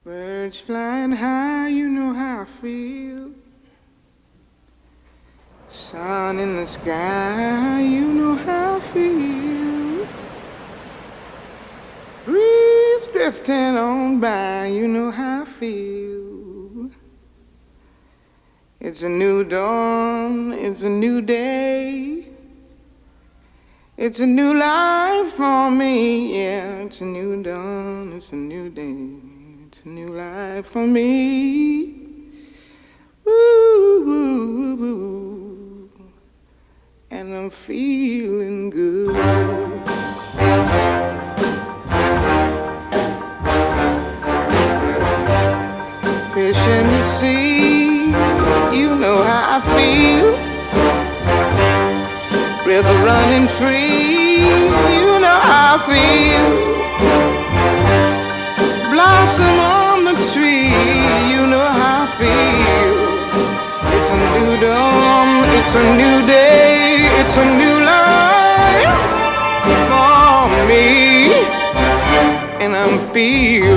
Birds flying high, you know how I feel. Sun in the sky, you know how I feel. Breeze drifting on by, you know how I feel. It's a new dawn, it's a new day. It's a new life for me, yeah. It's a new dawn, it's a new day. It's a new life for me. Woo, woo, woo. And I'm feeling good. Fish in the sea, you know how I feel. River running free, you know how I feel. Blossom on the tree, you know how I feel. It's a new dawn, it's a new day, it's a new life for me. And I'm feeling